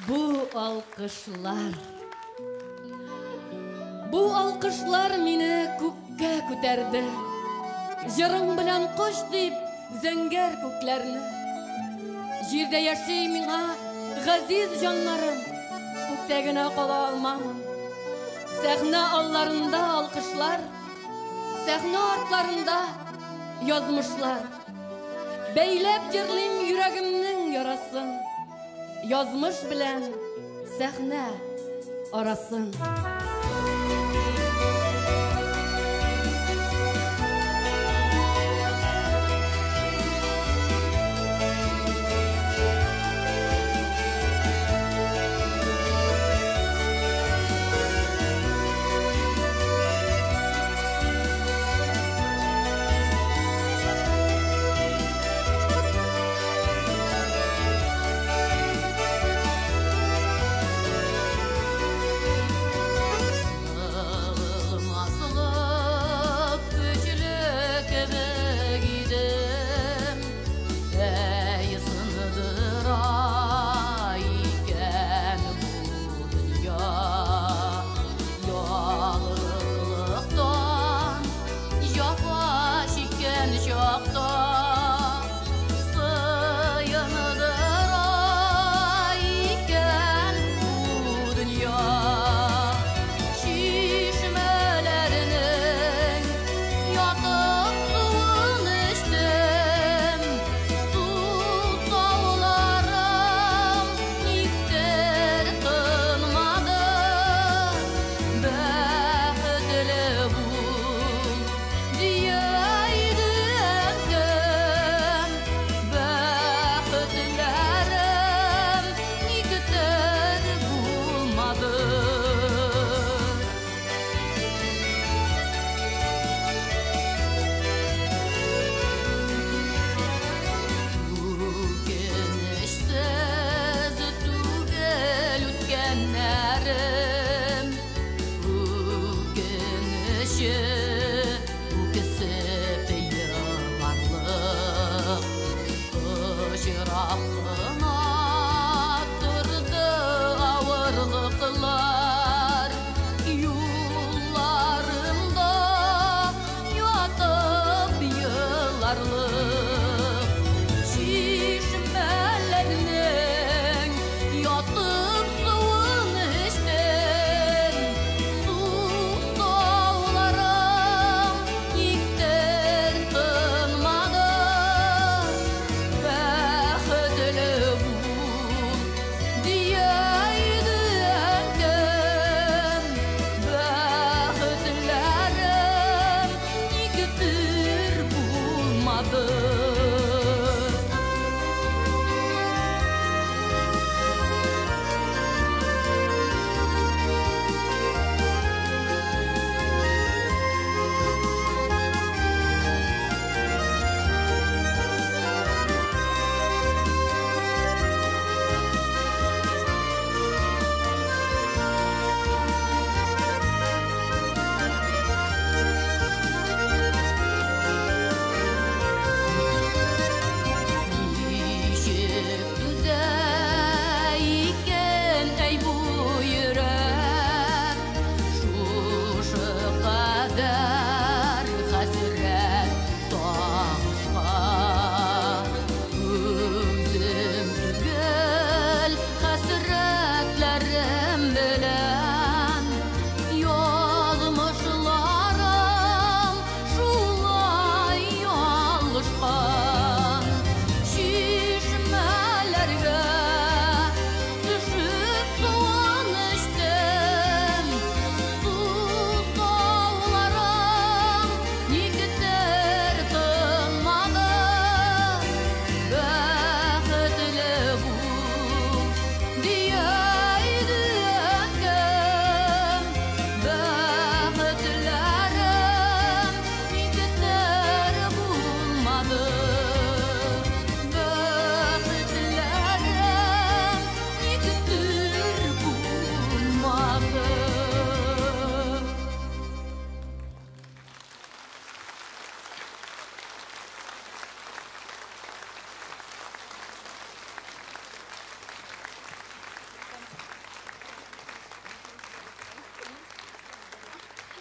bu alkışlar. Bu alkışlar meni көккә күтәрде. Жырың белән кош дип зәңгәр күкләрне. Җирдә яши миңа газиз җаннарым, күктә генә кала алмамын. Сәхнә алларында алкышлар, сәхнә артларында язмышлар. Бәйләп җырлыйм йөрәгемнең ярасын, язмыш белән сәхнә арасын.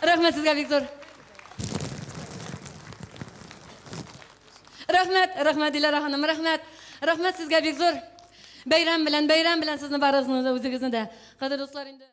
Рәхмәт сезгә бик зур. Рәхмәт Диләрә ханым, рәхмәт. Рәхмәт сезгә бик зур. Бәйрәм белән сезне барыгызны да үзегезне дә. Кадерле дуслар, инде